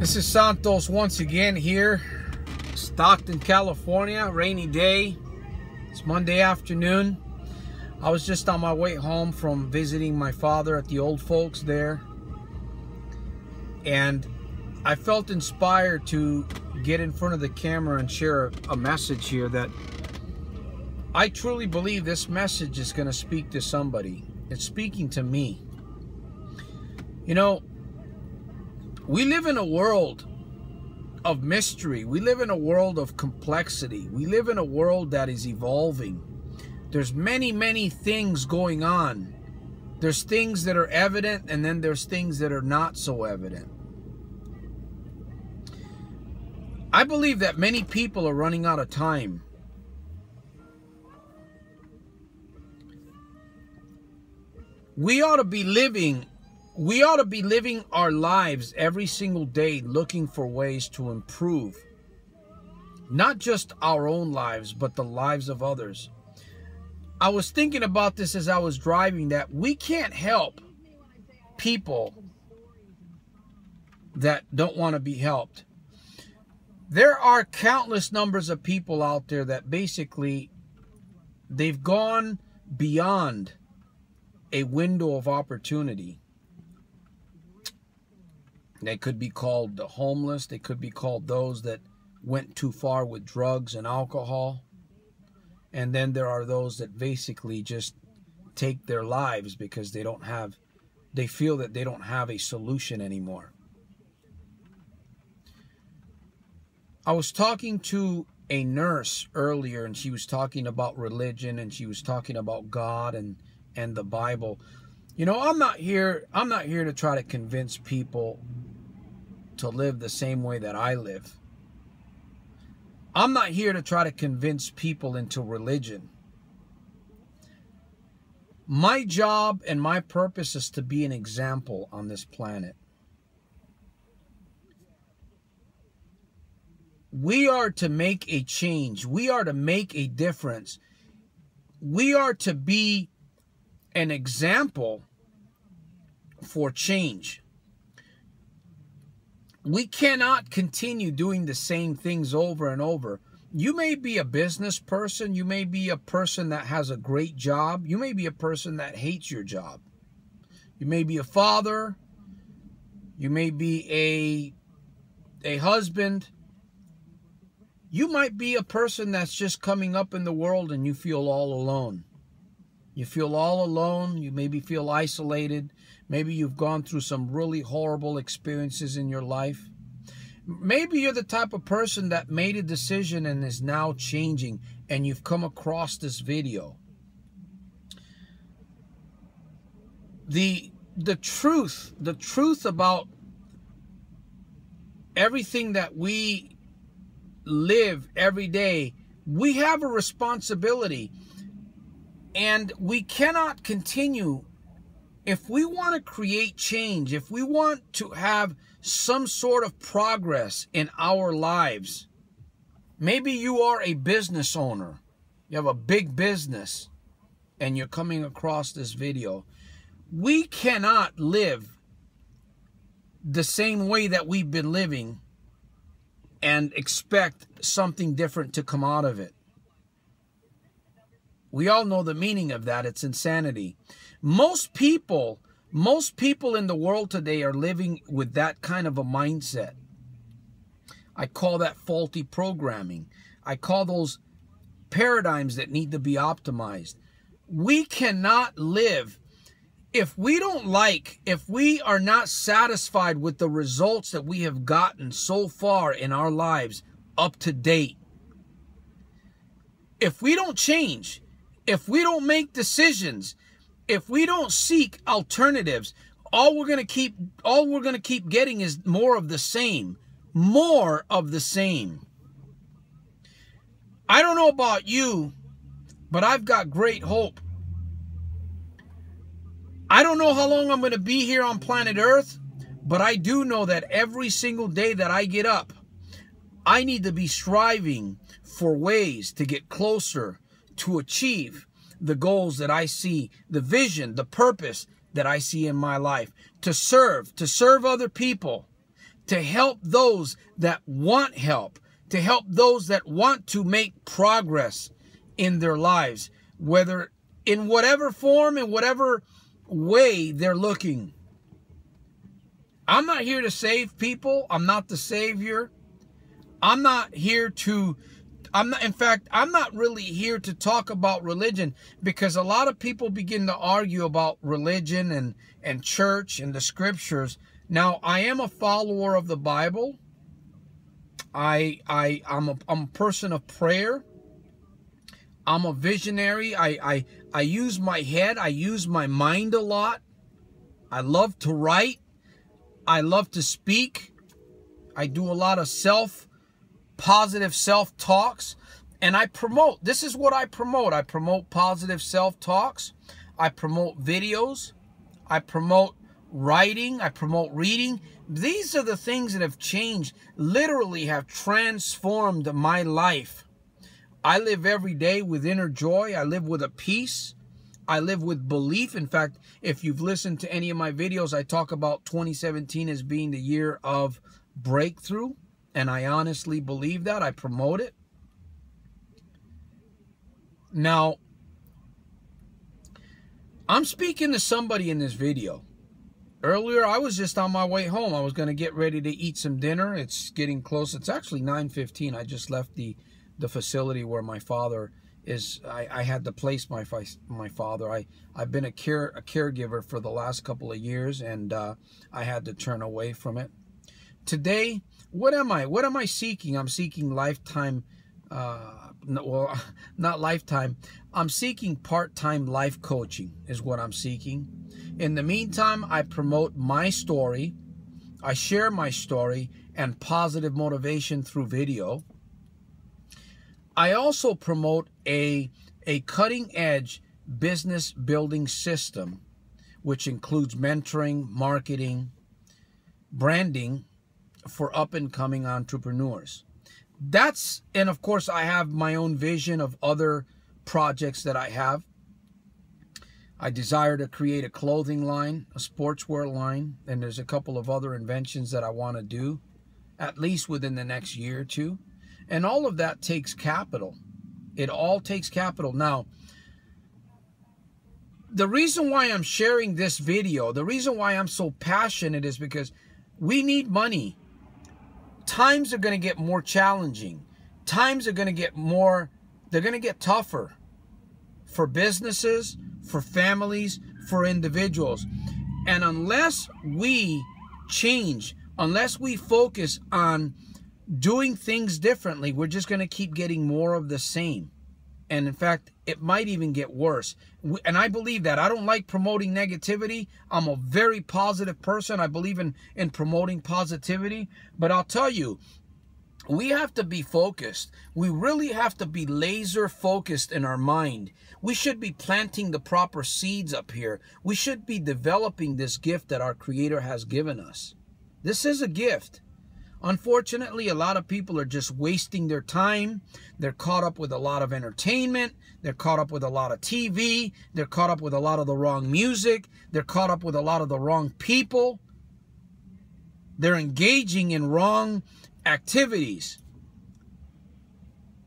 This is Santos once again here, Stockton, California, rainy day. It's Monday afternoon. I was just on my way home from visiting my father at the old folks there, and I felt inspired to get in front of the camera and share a message here that I truly believe this message is going to speak to somebody. It's speaking to me. You know, we live in a world of mystery. We live in a world of complexity. We live in a world that is evolving. There's many things going on. There's things that are evident, and then there's things that are not so evident. I believe that many people are running out of time. We ought to be living our lives every single day looking for ways to improve not just our own lives, but the lives of others. I was thinking about this as I was driving, that we can't help people that don't want to be helped. There are countless numbers of people out there that basically they've gone beyond a window of opportunity. They could be called the homeless. They could be called those that went too far with drugs and alcohol. And then there are those that basically just take their lives because they feel that they don't have a solution anymore. I was talking to a nurse earlier, and she was talking about religion, and she was talking about God and the Bible. You know, I'm not here to try to convince people to live the same way that I live. I'm not here to try to convince people into religion. My job and my purpose is to be an example on this planet. We are to make a change. We are to make a difference. We are to be an example for change. We cannot continue doing the same things over and over. You may be a business person. You may be a person that has a great job. You may be a person that hates your job. You may be a father. You may be a husband. You might be a person that's just coming up in the world and you feel all alone. You feel all alone. You maybe feel isolated. Maybe you've gone through some really horrible experiences in your life. Maybe you're the type of person that made a decision and is now changing, and you've come across this video. The truth about everything that we live every day, we have a responsibility. And we cannot continue, if we want to create change, if we want to have some sort of progress in our lives. Maybe you are a business owner. You have a big business and you're coming across this video. We cannot live the same way that we've been living and expect something different to come out of it. We all know the meaning of that. It's insanity. Most people in the world today are living with that kind of a mindset. I call that faulty programming. I call those paradigms that need to be optimized. We cannot live if we are not satisfied with the results that we have gotten so far in our lives up to date. If we don't change, if we don't make decisions, if we don't seek alternatives, all we're going to keep getting is more of the same. More of the same. I don't know about you, but I've got great hope. I don't know how long I'm going to be here on planet Earth, but I do know that every single day that I get up, I need to be striving for ways to get closer to achieve the goals that I see, the vision, the purpose that I see in my life, to serve other people, to help those that want help, to help those that want to make progress in their lives, whether in whatever form, in whatever way they're looking. I'm not here to save people. I'm not the savior. I'm not here to, in fact, I'm not really here to talk about religion, because a lot of people begin to argue about religion and church and the scriptures. Now, I am a follower of the Bible. I'm a person of prayer. I'm a visionary. I use my head. I use my mind a lot. I love to write. I love to speak. I do a lot of positive self-talks. And I promote. This is what I promote. I promote positive self-talks. I promote videos. I promote writing. I promote reading. These are the things that have changed, literally have transformed my life. I live every day with inner joy. I live with a peace. I live with belief. In fact, if you've listened to any of my videos, I talk about 2017 as being the year of breakthrough. And I honestly believe that. I promote it. Now, I'm speaking to somebody in this video. Earlier, I was just on my way home. I was going to get ready to eat some dinner. It's getting close. It's actually 9:15. I just left the facility where my father is. I had to place my father. I've been a caregiver for the last couple of years, and I had to turn away from it. Today, what am I? What am I seeking? I'm seeking lifetime. Well, not lifetime. I'm seeking part-time life coaching is what I'm seeking. In the meantime, I promote my story. I share my story and positive motivation through video. I also promote a cutting-edge business building system, which includes mentoring, marketing, branding for up-and-coming entrepreneurs. And of course, I have my own vision of other projects that I have. I desire to create a clothing line, a sportswear line, and there's a couple of other inventions that I want to do, at least within the next year or two. And all of that takes capital. It all takes capital. Now, the reason why I'm sharing this video, the reason why I'm so passionate is because we need money. Times are going to get more challenging. Times are going to get they're going to get tougher for businesses, for families, for individuals. And unless we change, unless we focus on doing things differently, we're just going to keep getting more of the same. And in fact, it might even get worse. And I believe that. I don't like promoting negativity. I'm a very positive person. I believe in promoting positivity. But I'll tell you, we have to be focused. We really have to be laser focused in our mind. We should be planting the proper seeds up here. We should be developing this gift that our Creator has given us. This is a gift. Unfortunately, a lot of people are just wasting their time. They're caught up with a lot of entertainment. They're caught up with a lot of TV. They're caught up with a lot of the wrong music. They're caught up with a lot of the wrong people. They're engaging in wrong activities.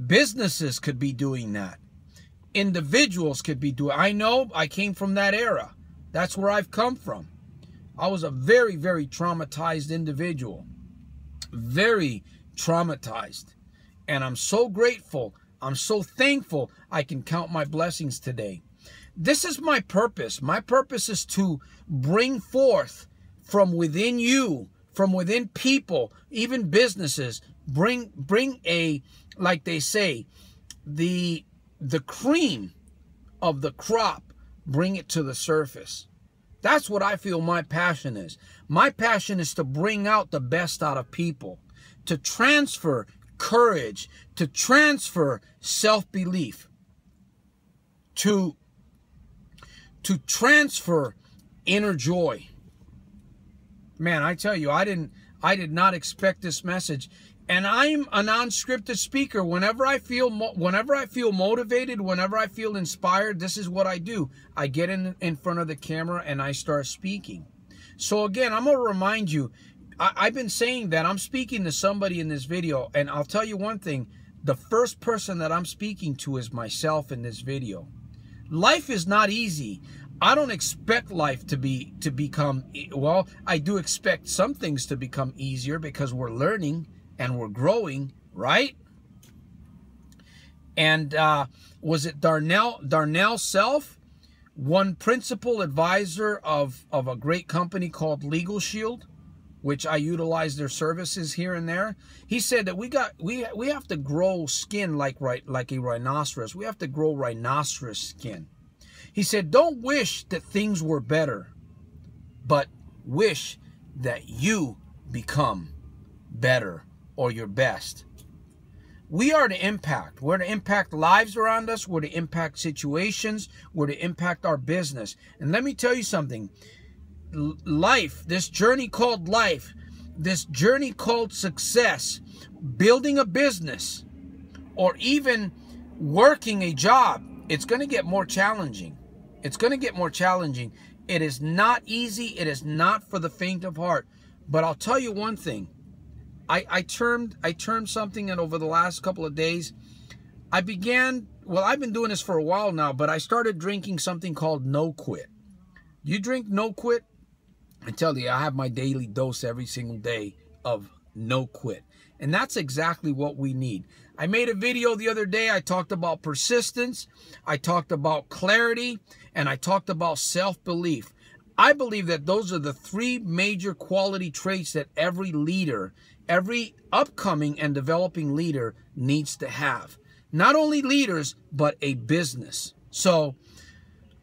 Businesses could be doing that. Individuals could be doing. I know I came from that era. That's where I've come from. I was a very, very traumatized individual. Very traumatized. And I'm so grateful. I'm so thankful I can count my blessings today. This is my purpose. My purpose is to bring forth from within you, from within people, even businesses, bring a, like they say, the cream of the crop, bring it to the surface. That's what I feel my passion is. My passion is to bring out the best out of people, to transfer courage, to transfer self-belief, to transfer inner joy. Man, I tell you, I did not expect this message. And I'm a non-scripted speaker. Whenever I feel motivated, whenever I feel inspired, this is what I do. I get in front of the camera and I start speaking. So again, I'm going to remind you, I've been saying that I'm speaking to somebody in this video, and I'll tell you one thing. The first person that I'm speaking to is myself in this video. Life is not easy. I don't expect life to become, well, I do expect some things to become easier because we're learning and we're growing, right? And was it Darnell Self, one principal advisor of a great company called Legal Shield, which I utilize their services here and there. He said that we have to grow skin like a rhinoceros. We have to grow rhinoceros skin. He said, don't wish that things were better, but wish that you become better or your best. We are to impact. We're to impact lives around us. We're to impact situations. We're to impact our business. And let me tell you something. Life, this journey called life, this journey called success, building a business, or even working a job, it's going to get more challenging. It's going to get more challenging. It is not easy. It is not for the faint of heart. But I'll tell you one thing. I termed something, and over the last couple of days, I've been doing this for a while now, but I started drinking something called No Quit. You drink No Quit? I tell you, I have my daily dose every single day of No Quit. And that's exactly what we need. I made a video the other day. I talked about persistence. I talked about clarity. And I talked about self-belief. I believe that those are the three major quality traits that every leader, every upcoming and developing leader needs to have. Not only leaders, but a business. So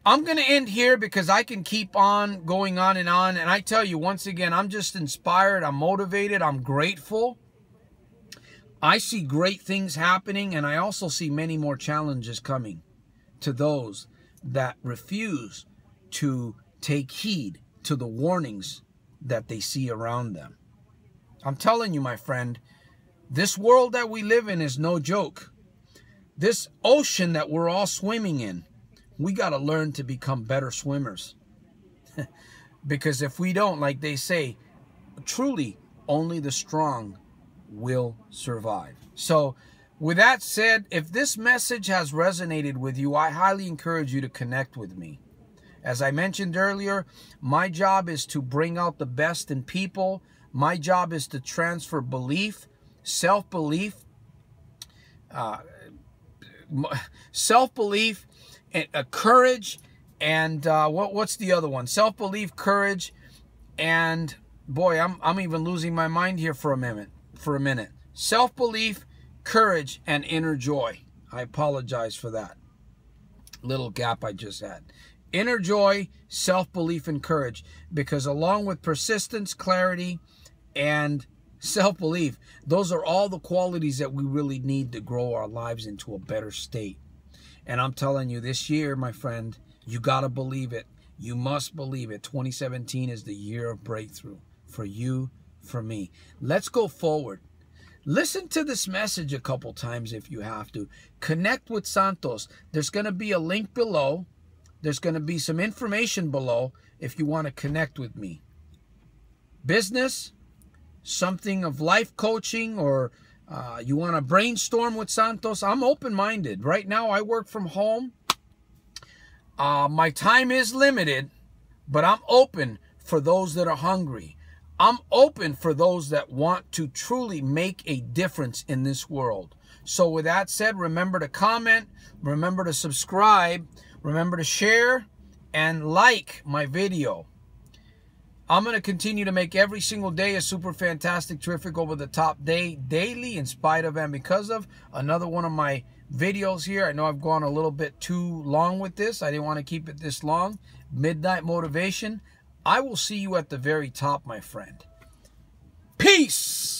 I'm going to end here because I can keep on going on. And I tell you, once again, I'm just inspired. I'm motivated. I'm grateful. I see great things happening, and I also see many more challenges coming to those that refuse to take heed to the warnings that they see around them. I'm telling you, my friend, this world that we live in is no joke. This ocean that we're all swimming in, we got to learn to become better swimmers. Because if we don't, like they say, truly, only the strong will survive. So, with that said, if this message has resonated with you, I highly encourage you to connect with me. As I mentioned earlier, my job is to bring out the best in people. My job is to transfer belief, self-belief, courage, and what's the other one? Self-belief, courage, and boy, I'm even losing my mind here for a minute. Self-belief, courage, and inner joy. I apologize for that little gap I just had. Inner joy, self-belief, and courage. Because along with persistence, clarity, and self-belief, those are all the qualities that we really need to grow our lives into a better state. And I'm telling you, this year, my friend, you got to believe it. You must believe it. 2017 is the year of breakthrough for you, for me. Let's go forward. Listen to this message a couple times if you have to. Connect with Santos. There's going to be a link below. There's going to be some information below if you want to connect with me. Business, something of life coaching, or you want to brainstorm with Santos, I'm open-minded. Right now, I work from home. My time is limited, but I'm open for those that are hungry. I'm open for those that want to truly make a difference in this world. So with that said, remember to comment, remember to subscribe, remember to share, and like my video. I'm going to continue to make every single day a super fantastic, terrific, over the top day, daily, in spite of and because of. Another one of my videos here. I know I've gone a little bit too long with this. I didn't want to keep it this long. Midnight motivation. I will see you at the very top, my friend. Peace!